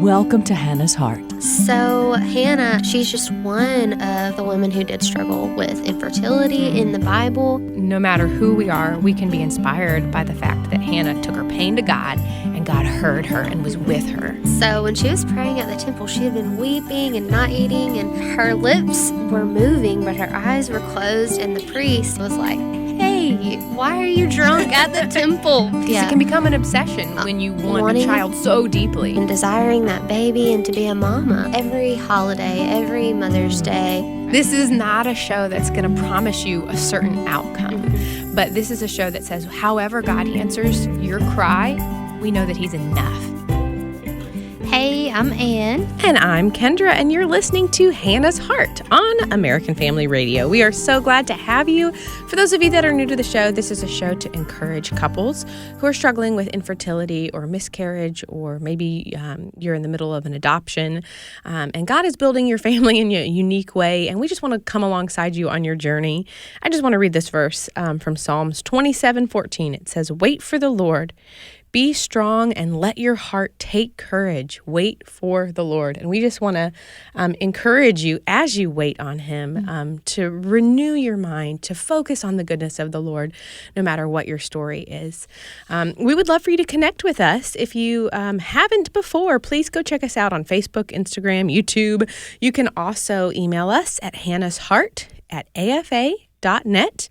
Welcome to Hannah's Heart. So Hannah, she's just one of the women who did struggle with infertility in the Bible. No matter who we are, we can be inspired by the fact that Hannah took her pain to God, and God heard her and was with her. So when she was praying at the temple, she had been weeping and not eating, and her lips were moving, but her eyes were closed, and the priest was like, "Hey, why are you drunk at the temple?" It can become an obsession when you want a child so deeply. And desiring that baby and to be a mama. Every holiday, every Mother's Day. This is not a show that's going to promise you a certain outcome, but this is a show that says, however God answers your cry, we know that He's enough. Hey, I'm Ann. And I'm Kendra, and you're listening to Hannah's Heart on American Family Radio. We are so glad to have you. For those of you that are new to the show, this is a show to encourage couples who are struggling with infertility or miscarriage, or maybe you're in the middle of an adoption, and God is building your family in a unique way, and we just want to come alongside you on your journey. I just want to read this verse from Psalms 27:14. It says, "Wait for the Lord. Be strong and let your heart take courage. Wait for the Lord." And we just want to encourage you as you wait on Him to renew your mind, to focus on the goodness of the Lord, no matter what your story is. We would love for you to connect with us. If you haven't before, please go check us out on Facebook, Instagram, YouTube. You can also email us at hannahsheart@afa.net.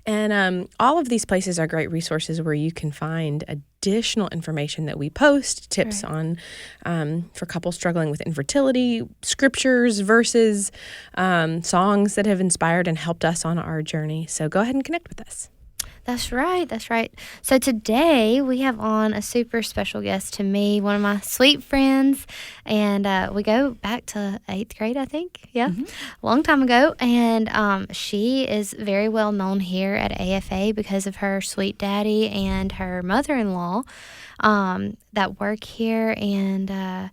And all of these places are great resources where you can find additional information that we post, tips on for couples struggling with infertility, scriptures, verses, songs that have inspired and helped us on our journey. So go ahead and connect with us. That's right. So today we have on a super special guest to me, one of my sweet friends, and we go back to 8th grade, I think. Yeah, a long time ago. And she is very well known here at AFA because of her sweet daddy and her mother-in-law that work here. And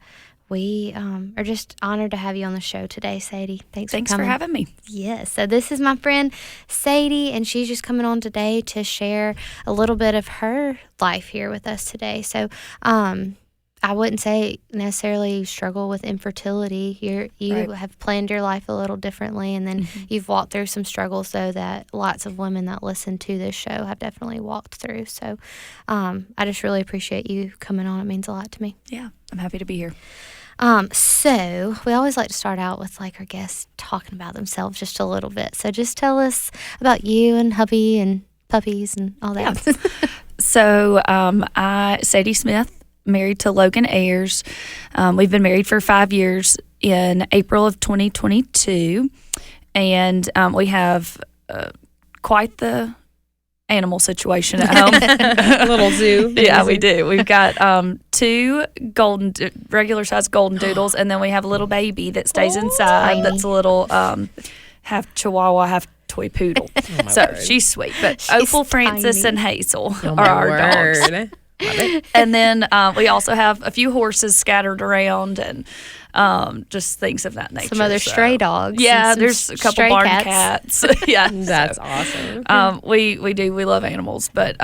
we are just honored to have you on the show today, Sadie. Thanks for having me. Yes. So this is my friend Sadie, and she's just coming on today to share a little bit of her life here with us today. So I wouldn't say necessarily struggle with infertility. You have planned your life a little differently, and then you've walked through some struggles, though, that lots of women that listen to this show have definitely walked through. So I just really appreciate you coming on. It means a lot to me. Yeah, I'm happy to be here. So we always like to start out with like our guests talking about themselves just a little bit. So just tell us about you and hubby and puppies and all that. Yeah. So Sadie Smith, married to Logan Ayers. We've been married for 5 years in April of 2022. And we have quite the animal situation at home. A little zoo. Yeah, we do. We've got 2 regular size golden doodles, and then we have a little baby that stays inside. Tiny. That's a little half Chihuahua, half toy poodle. So she's sweet. But Opal, Francis, tiny. and Hazel are our dogs. Love it. And then we also have a few horses scattered around, and just things of that nature. Some other stray dogs. Yeah, there's a couple stray barn cats. Yeah, That's awesome. we love animals, but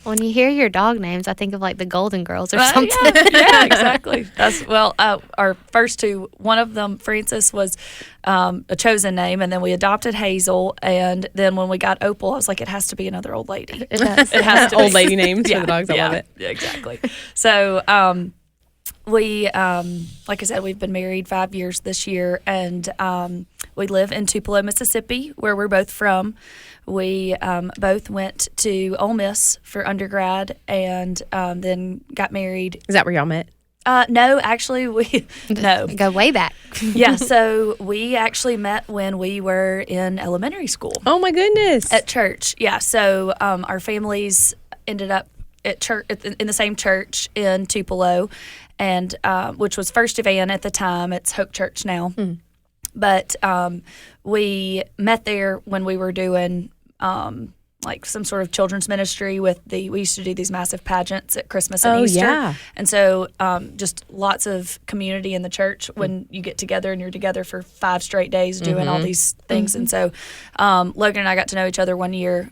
When you hear your dog names, I think of like the Golden Girls or something. yeah, exactly. That's our first 2. One of them, Francis, was a chosen name, and then we adopted Hazel, and then when we got Opal, I was like, it has to be another old lady. It does. It has to be. Old lady names for the dogs. I love it. Yeah, exactly. So we, like I said, we've been married 5 years this year, and we live in Tupelo, Mississippi, where we're both from. We both went to Ole Miss for undergrad, and then got married. Is that where y'all met? No, actually, no. Go way back. Yeah, so we actually met when we were in elementary school. Oh, my goodness. At church, yeah. So our families ended up at church in the same church in Tupelo, and which was First Evan at the time. It's Hope Church now. But we met there when we were doing like some sort of children's ministry we used to do these massive pageants at Christmas and Easter. Yeah. And so just lots of community in the church when you get together, and you're together for 5 straight days doing all these things. And so Logan and I got to know each other one year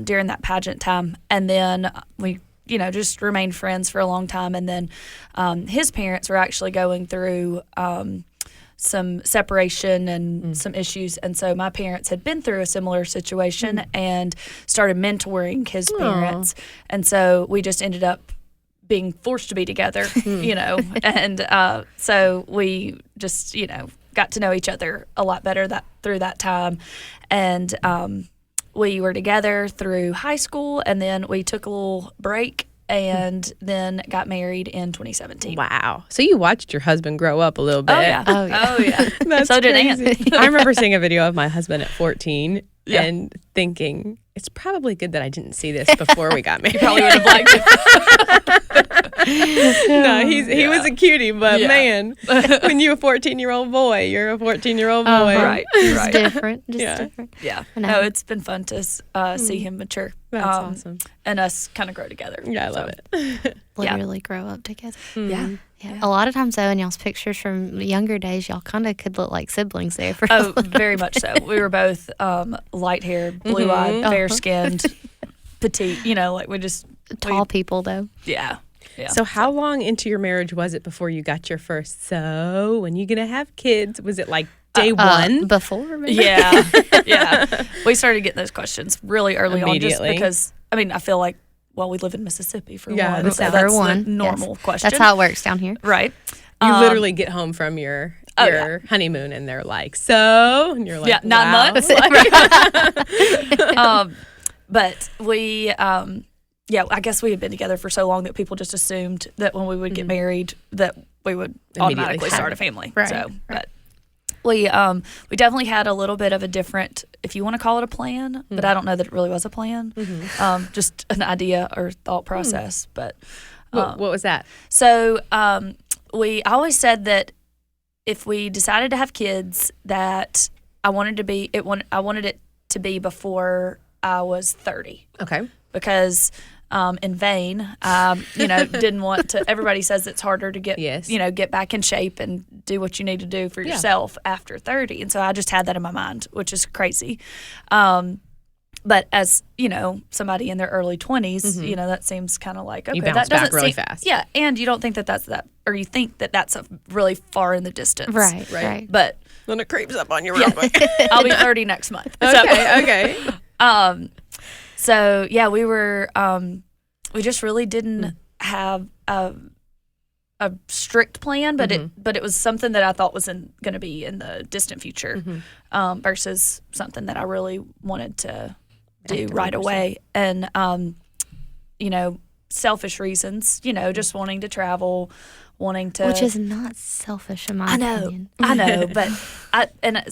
during that pageant time. And then we just remained friends for a long time. And then his parents were actually going through some separation and some issues. And so my parents had been through a similar situation and started mentoring his parents. And so we just ended up being forced to be together, and so we just, got to know each other a lot better through that time. And we were together through high school, and then we took a little break and then got married in 2017. Wow. So you watched your husband grow up a little bit. Oh, yeah. That's so crazy. did Aunt. I remember seeing a video of my husband at 14 and thinking, it's probably good that I didn't see this before we got married. You probably would have liked it. No, he was a cutie, but man, when you're a 14-year-old boy, you're a 14-year-old boy. Right. Just different. Different. Yeah. No. No, it's been fun to see him mature. That's awesome. And us kind of grow together. Yeah, I love it. Literally grow up together. Yeah. Yeah. A lot of times, though, in y'all's pictures from younger days, y'all kind of could look like siblings there. For Very much so. We were both light-haired, blue-eyed, fair-skinned, petite. We just tall people, though. Yeah. So how long into your marriage was it before you got your first, so when you going to have kids? Was it like day one? Before, maybe? Yeah. We started getting those questions really early on just Immediately. because, I feel like, we live in Mississippi for Yeah, one. So for that's one. the normal question. That's how it works down here. Right. You literally get home from your honeymoon and they're like, so? And you're like, 9 wow. months. But we, I guess we had been together for so long that people just assumed that when we would get married that we would automatically start a family. Right. So, but we definitely had a little bit of a different, if you want to call it a plan, but I don't know that it really was a plan. Just an idea or thought process. But What was that? so I always said that if we decided to have kids, that I wanted it to be before I was 30. Okay. Because in vain, didn't want to. Everybody says it's harder to get, get back in shape and do what you need to do for yourself after 30. And so I just had that in my mind, which is crazy. But as, somebody in their early 20s, that seems kind of like, okay, you bounce that doesn't back really seem fast. Yeah, and you don't think or you think that that's really far in the distance. Right. But Then it creeps up on you real quick. I'll be 30 next month. Okay. So we were, we just really didn't have a strict plan, but it was something that I thought was going to be in the distant future, versus something that I really wanted to do right away. And, selfish reasons, just wanting to travel, wanting to, which is not selfish in my opinion. I know, but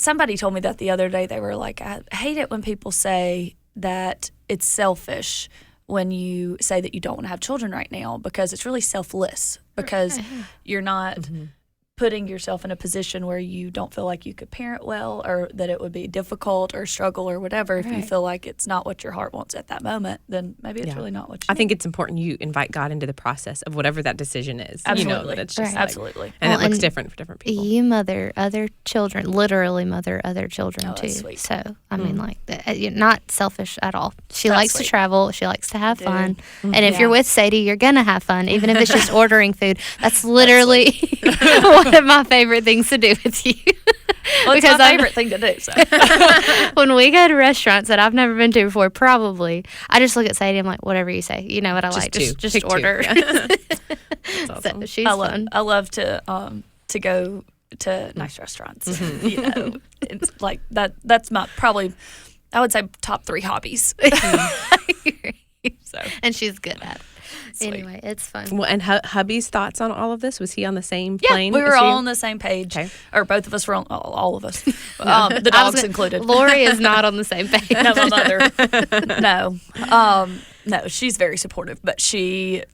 somebody told me that the other day. They were like, I hate it when people say that it's selfish when you say that you don't want to have children right now, because it's really selfless, because you're not putting yourself in a position where you don't feel like you could parent well, or that it would be difficult or struggle or whatever. If you feel like it's not what your heart wants at that moment, then maybe it's really not what you I think it's important you invite God into the process of whatever that decision is. Absolutely. That it's just absolutely. And it looks different for different people. You mother other children, literally mother other children too. That's sweet. So I mean, you're not selfish at all. She likes to travel. She likes to have fun. And if you're with Sadie, you're gonna have fun, even if it's just ordering food. That's literally one of my favorite things to do with you. Well, it's my favorite thing to do. So. When we go to restaurants that I've never been to before, probably I just look at Sadie. I'm like, whatever you say. You know what I like. Just order. That's awesome. So she's fun. I love to go to nice restaurants. It's like that. That's my probably, I would say, top 3 hobbies. So. And she's good at it. Sweet. Anyway, it's fun. Well, and hubby's thoughts on all of this? Was he on the same Yeah, plane? we were as you? all on the same page. Okay. Or both of us were on, all of us. The dogs included. Lori is not on the same page. No, my mother. No, she's very supportive, but she's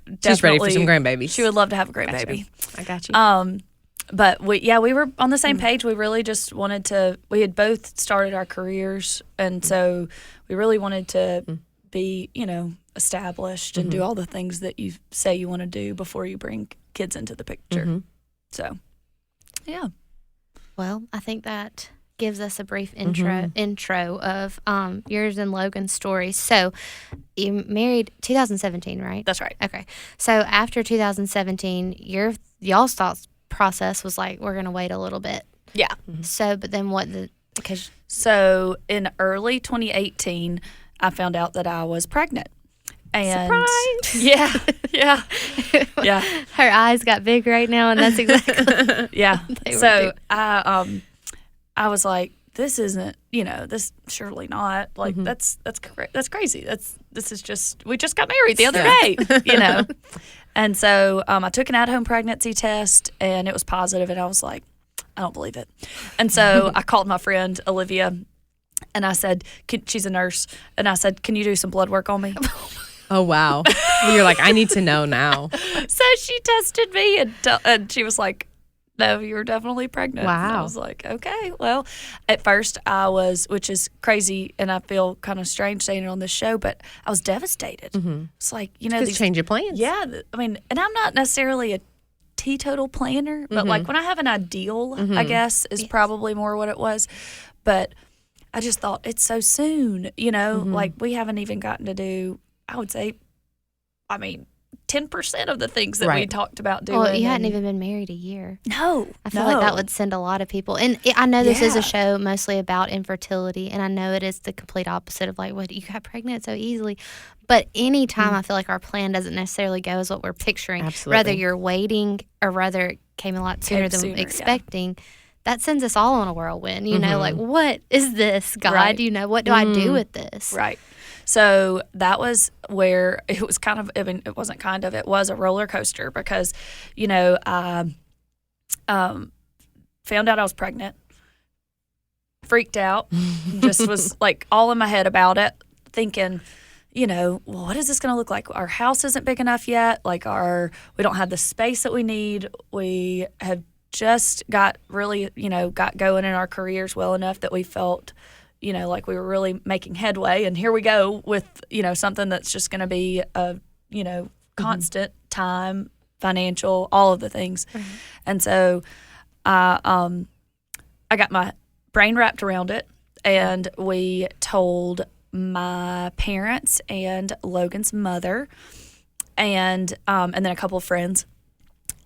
ready for some grandbabies. She would love to have a grandbaby. I got you. But we were on the same page. We really just wanted to. We had both started our careers, and so we really wanted to be, established and do all the things that you say you want to do before you bring kids into the picture. So, yeah. Well, I think that gives us a brief intro of yours and Logan's story. So you married 2017, right? That's right. Okay. So after 2017, y'all's thought process was like, we're going to wait a little bit. Yeah. So, but then So in early 2018, I found out that I was pregnant. And surprise! Yeah. her eyes got big right now, and that's exactly Yeah. They were So big. I was like, this isn't, this surely not. Like that's crazy. This is just, we just got married the other day, And so I took an at-home pregnancy test, and it was positive, and I was like, I don't believe it. And so I called my friend Olivia, and I said, she's a nurse, and I said, can you do some blood work on me? Oh, wow. You're like, I need to know now. So she tested me, and she was like, no, you're definitely pregnant. Wow. And I was like, okay. Well, at first I was, which is crazy, and I feel kind of strange saying it on this show, but I was devastated. It's like, Just change your plans. Yeah. I mean, and I'm not necessarily a teetotal planner, but like when I have an ideal, I guess, is probably more what it was. But I just thought, it's so soon, like we haven't even gotten to do, I would say, 10% of the things that we talked about doing. Well, you hadn't even been married a year. No. I feel like that would send a lot of people. And I know this is a show mostly about infertility, and I know it is the complete opposite of like, what, you got pregnant so easily. But anytime I feel like our plan doesn't necessarily go as what we're picturing, whether you're waiting or whether it came a lot sooner than expecting, that sends us all on a whirlwind. Like, what is this, God? Right. What do I do with this? Right. So that was where it was kind of, it wasn't kind of, it was a roller coaster because, I found out I was pregnant, freaked out, just was like all in my head about it, thinking, well, what is this going to look like? Our house isn't big enough yet. Like we don't have the space that we need. We have just got really, got going in our careers well enough that we felt, like we were really making headway. And here we go with, something that's just going to be a, constant time, financial, all of the things. And so I got my brain wrapped around it, and we told my parents and Logan's mother and then a couple of friends.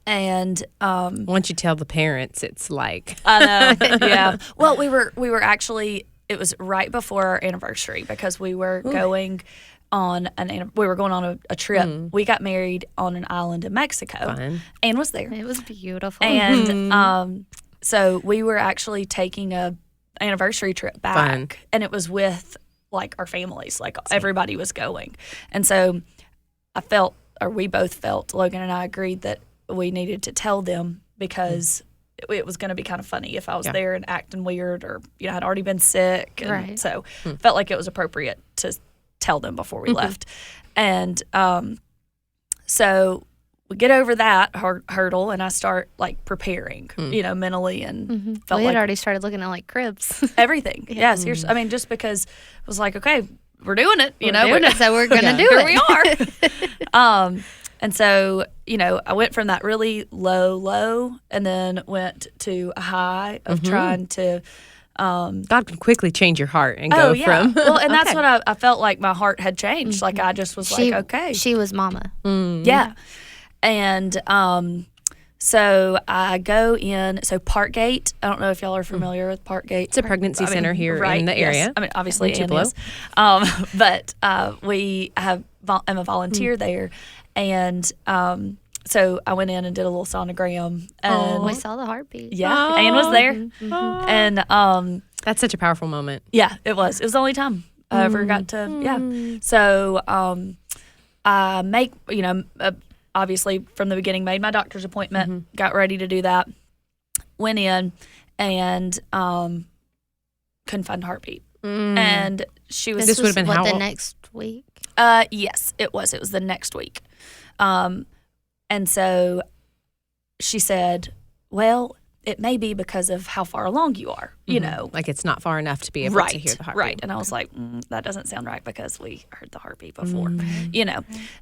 And once you tell the parents, it's like I know, yeah. Well, we were actually, it was right before our anniversary because we were going on a trip. We got married on an island in Mexico. Fun. And was there. It was beautiful. And so we were actually taking a anniversary trip back. Fun. And it was with like our families, like everybody was going. And so we both felt, Logan and I agreed that we needed to tell them because it was going to be kind of funny if I was there and acting weird or, I'd already been sick. And so felt like it was appropriate to tell them before we left. And so we get over that hurdle, and I start like preparing, mentally, and felt we had like already started looking at like cribs. everything. Yeah, seriously. I mean, just because it was like, okay, we're doing it, we're doing it, so we're going to do here it. we are. And so, I went from that really low and then went to a high of trying to. God can quickly change your heart and go from. Well, and that's what I felt like my heart had changed. Like I just was like, okay. She was mama. Yeah. And so I go in. So Parkgate, I don't know if y'all are familiar with Parkgate. It's a pregnancy center here in the area. Yes. I mean, obviously, Ann Tupelo. is. But I'm a volunteer there. And so I went in and did a little sonogram. And we saw the heartbeat. Yeah, Ann was there. And that's such a powerful moment. yeah, it was. It was the only time I ever got to, So I obviously from the beginning made my doctor's appointment, got ready to do that, went in, and couldn't find a heartbeat. And she was. This would have been how the old? next week? Yes, it was. It was the next week. And so she said, well, it may be because of how far along you are, Like it's not far enough to be able to hear the heartbeat. Right. And I was like, that doesn't sound right because we heard the heartbeat before,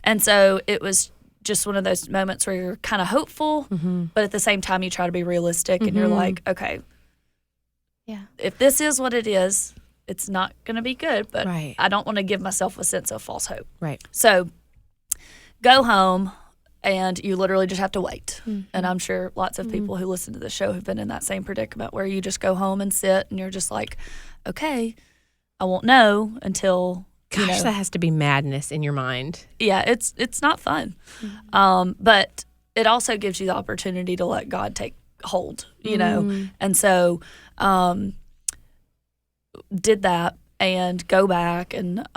And so it was just one of those moments where you're kind of hopeful, but at the same time you try to be realistic and you're like, okay, if this is what it is, it's not going to be good, but Right. I don't want to give myself a sense of false hope. Right. So go home, and you literally just have to wait. And I'm sure lots of people who listen to the show have been in that same predicament where you just go home and sit, and you're just like, okay, I won't know until, Gosh, that has to be madness in your mind. yeah, it's not fun. But it also gives you the opportunity to let God take hold, you know? And so did that and go back, and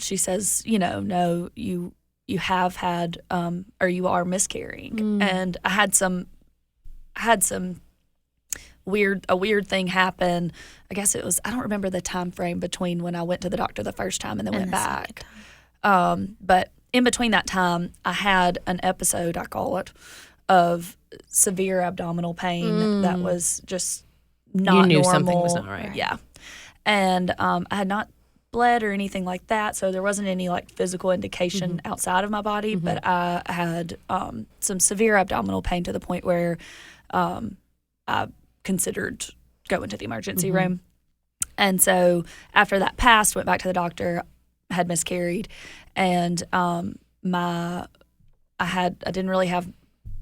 she says, no, you have had or you are miscarrying. And I had some a weird thing happen. I guess it was, I don't remember the time frame between when I went to the doctor the first time and then went back. But in between that time, I had an episode, I call it, of severe abdominal pain that was just not You knew normal. something was not right. Yeah. And I had not bled or anything like that, so there wasn't any like physical indication outside of my body, but I had some severe abdominal pain to the point where I considered going to the emergency room. And so after that passed, went back to the doctor, had miscarried, and I didn't really have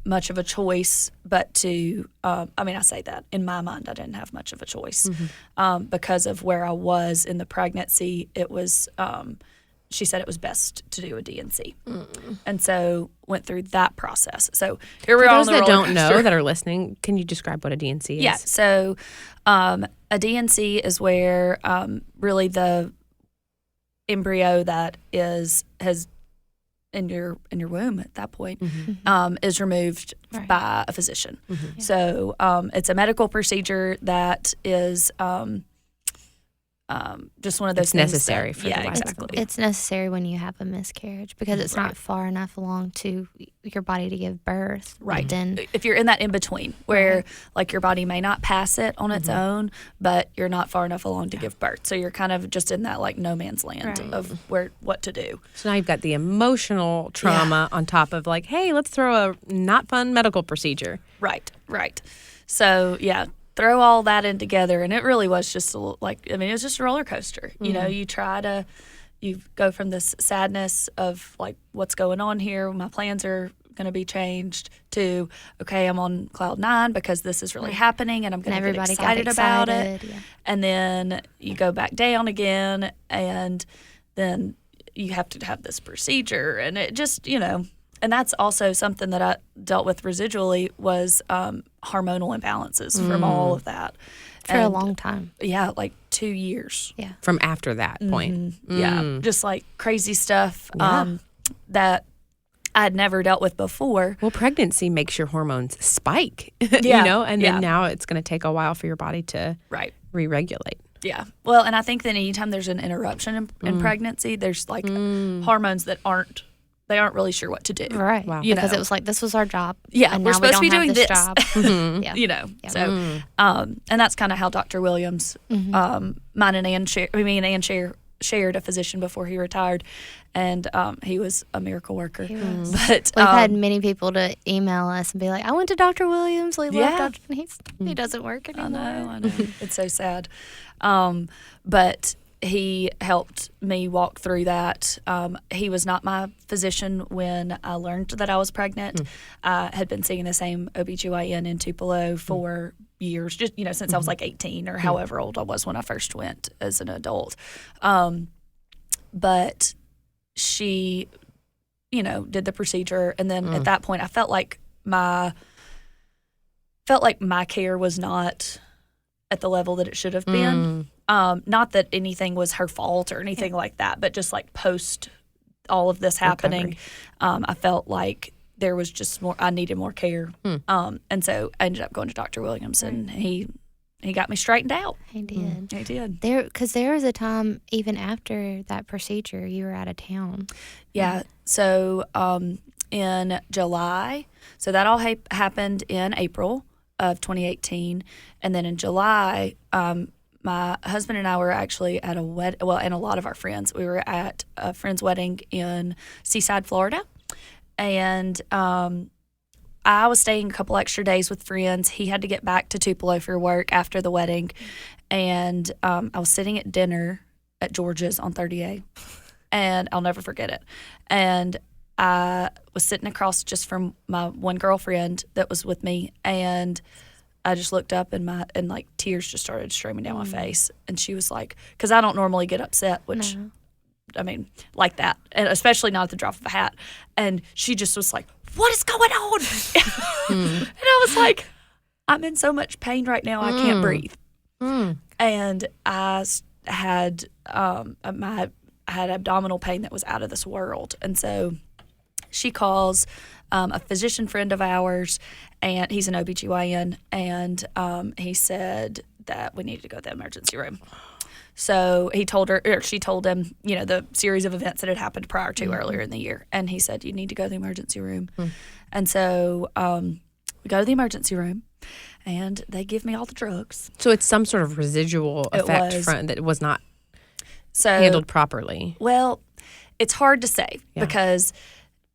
much of a choice but to I say that in my mind I didn't have much of a choice because of where I was in the pregnancy. It was she said it was best to do a DNC, and so went through that process. So here we For are those on the that roller don't know coaster. that are listening, can you describe what a DNC is? Yeah, so a DNC is where really the embryo that has in your womb at that point is removed by a physician. So it's a medical procedure that is just one of those It's things necessary that, for the life exactly. It's necessary when you have a miscarriage because it's not far enough along to your body to give birth. Right. But then If you're in that in between where like your body may not pass it on its own, but you're not far enough along to give birth. So you're kind of just in that like no man's land of what to do. So now you've got the emotional trauma on top of like, hey, let's throw a not fun medical procedure. Right. So yeah, throw all that in together, and it really was just it was just a roller coaster. You know, you go from this sadness of like what's going on here, my plans are going to be changed, to okay, I'm on cloud 9 because this is really happening, and I'm going to get everybody excited got about it. Yeah. And then you go back down again, and then you have to have this procedure, and it just and that's also something that I dealt with residually was hormonal imbalances from all of that. For a long time. Yeah, like 2 years. Yeah. From after that point. Yeah, just like crazy stuff Yeah. that I had never dealt with before. Well, pregnancy makes your hormones spike, Yeah, and then now it's going to take a while for your body to Right. re-regulate. Yeah. Well, and I think that anytime there's an interruption in pregnancy, there's like hormones that aren't really sure what to do. Right. Wow. Because it was like, this was our job. Yeah, and we're now we supposed to be don't doing have this. job. Yeah. Yeah. So, and that's kind of how Dr. Williams, mine and Ann shared a physician before he retired, and he was a miracle worker. He was. But We've had many people to email us and be like, I went to Dr. Williams. We love Yeah. Dr. He doesn't work anymore. I know. It's so sad. But he helped me walk through that. He was not my physician when I learned that I was pregnant. I had been seeing the same OBGYN in Tupelo for years, just since I was like 18 or however old I was when I first went as an adult. But she, did the procedure, and then at that point I felt like my care was not at the level that it should have been. Not that anything was her fault or anything like that, but just like post all of this happening, I felt like there was just more, I needed more care. And so I ended up going to Dr. Williams, and he got me straightened out. He did. He did. Because there was a time, even after that procedure, you were out of town. Yeah. So in July, so that all happened in April of 2018. And then in July, my husband and I were actually at a wedding, and a lot of our friends. We were at a friend's wedding in Seaside, Florida. And I was staying a couple extra days with friends. He had to get back to Tupelo for work after the wedding. And I was sitting at dinner at George's on 30A. And I'll never forget it. And I was sitting across just from my one girlfriend that was with me. And I just looked up and like tears just started streaming down my face. And she was like, because I don't normally get upset, which, I mean, like that. And especially not at the drop of a hat. And she just was like, what is going on? And I was like, I'm in so much pain right now, I can't breathe. And I had I had abdominal pain that was out of this world. And so she calls a physician friend of ours, and he's an OBGYN, and he said that we needed to go to the emergency room. So she told him, the series of events that had happened prior to earlier in the year. And he said, you need to go to the emergency room. And so we go to the emergency room, and they give me all the drugs. So it's some sort of residual effect that was not handled properly. Well, it's hard to say because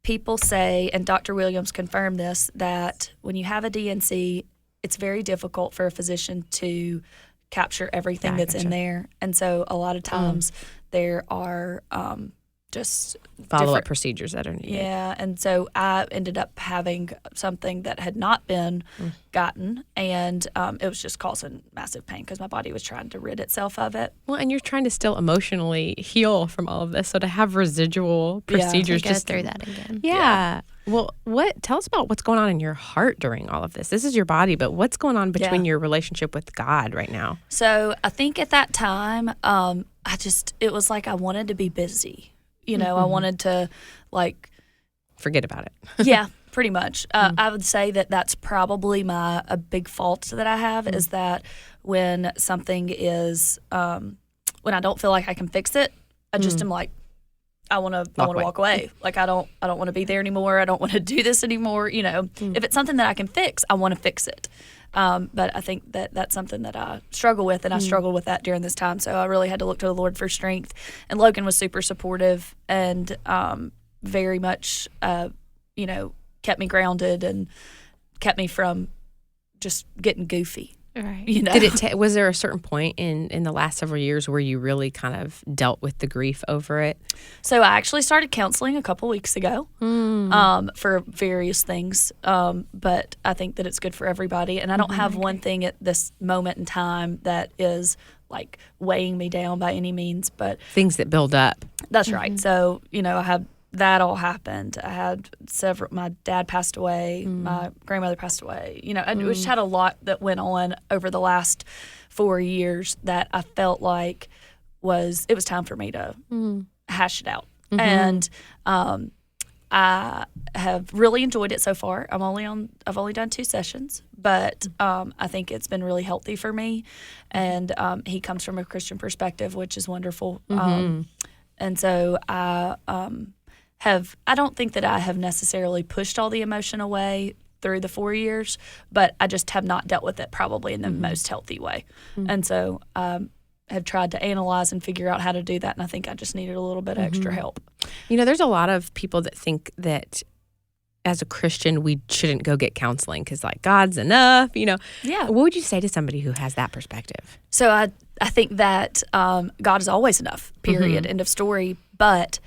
people say, and Dr. Williams confirmed this, that when you have a DNC, it's very difficult for a physician to capture everything that's in there. And so a lot of times there are just follow-up procedures that are needed. Yeah, and so I ended up having something that had not been gotten, and it was just causing massive pain because my body was trying to rid itself of it. Well, and you're trying to still emotionally heal from all of this, so to have residual procedures, just through that again. Yeah. Well, tell us about what's going on in your heart during all of this. This is your body, but what's going on between your relationship with God right now? So I think at that time, it was like I wanted to be busy. I wanted to, forget about it. Yeah, pretty much. I would say that that's probably a big fault that I have is that when something is, when I don't feel like I can fix it, I just am like, I want to walk away. Like I don't want to be there anymore. I don't want to do this anymore. If it's something that I can fix, I want to fix it. But I think that that's something that I struggle with, and I struggled with that during this time. So I really had to look to the Lord for strength. And Logan was super supportive and very much, kept me grounded and kept me from just getting goofy. Right. Did was there a certain point in the last several years where you really kind of dealt with the grief over it? So I actually started counseling a couple weeks ago for various things, but I think that it's good for everybody. And I don't have one thing at this moment in time that is like weighing me down by any means, but things that build up. That's right. So, I had that all happened. I had my dad passed away, my grandmother passed away. I just had a lot that went on over the last 4 years that I felt like it was time for me to hash it out. And I have really enjoyed it so far. I've only done 2 sessions, but I think it's been really healthy for me. And he comes from a Christian perspective, which is wonderful. And so I don't think that I have necessarily pushed all the emotion away through the 4 years, but I just have not dealt with it probably in the most healthy way. And so have tried to analyze and figure out how to do that, and I think I just needed a little bit of extra help. There's a lot of people that think that as a Christian, we shouldn't go get counseling because, God's enough, Yeah. What would you say to somebody who has that perspective? So I think that God is always enough, period, end of story, but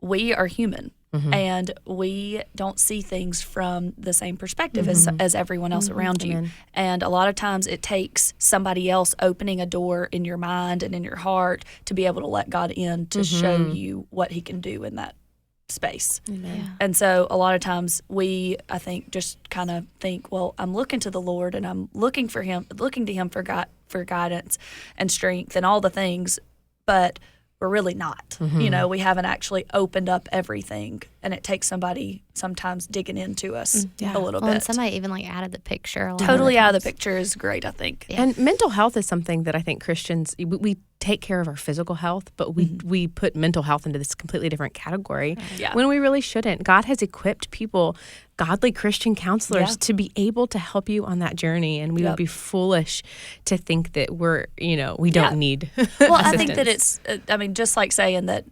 we are human, and we don't see things from the same perspective as everyone else around you. And a lot of times it takes somebody else opening a door in your mind and in your heart to be able to let God in to show you what he can do in that space. Yeah. And so a lot of times I think, just kind of think, well, I'm looking to the Lord and I'm looking to him for guidance and strength and all the things, but we're really not. We haven't actually opened up everything, and it takes somebody sometimes digging into us a little bit. And somebody even added the picture. Totally out of the picture is great, I think. Yeah. And mental health is something that I think Christians, we take care of our physical health, but we put mental health into this completely different category when we really shouldn't. God has equipped people, godly Christian counselors, to be able to help you on that journey, and we would be foolish to think that we don't need Well, assistance. I think that it's, just like saying that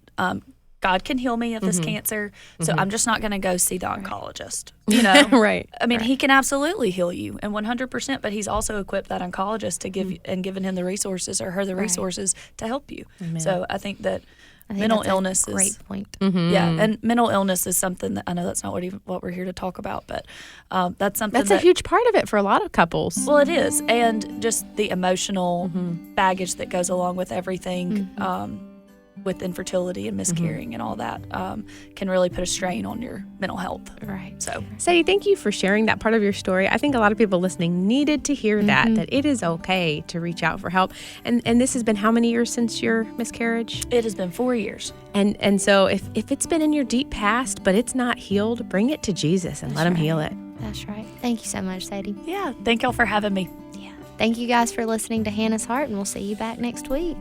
God can heal me of this cancer, so I'm just not going to go see the oncologist. You know, Right. I mean, he can absolutely heal you, and 100%. But he's also equipped that oncologist to give and given him the resources or her the resources to help you. Amen. So I think that I think mental that's a illness great is point. yeah, and mental illness is something that I know that's not what we're here to talk about, but that's something That's a that, huge part of it for a lot of couples. well, it is, and just the emotional baggage that goes along with everything, with infertility and miscarrying and all that, can really put a strain on your mental health. Right. So, Sadie, thank you for sharing that part of your story. I think a lot of people listening needed to hear that it is okay to reach out for help. And this has been how many years since your miscarriage? it has been 4 years. And so if it's been in your deep past, but it's not healed, bring it to Jesus and let him heal it. That's right. Thank you so much, Sadie. Yeah, thank y'all for having me. Yeah. Thank you guys for listening to Hannah's Heart, and we'll see you back next week.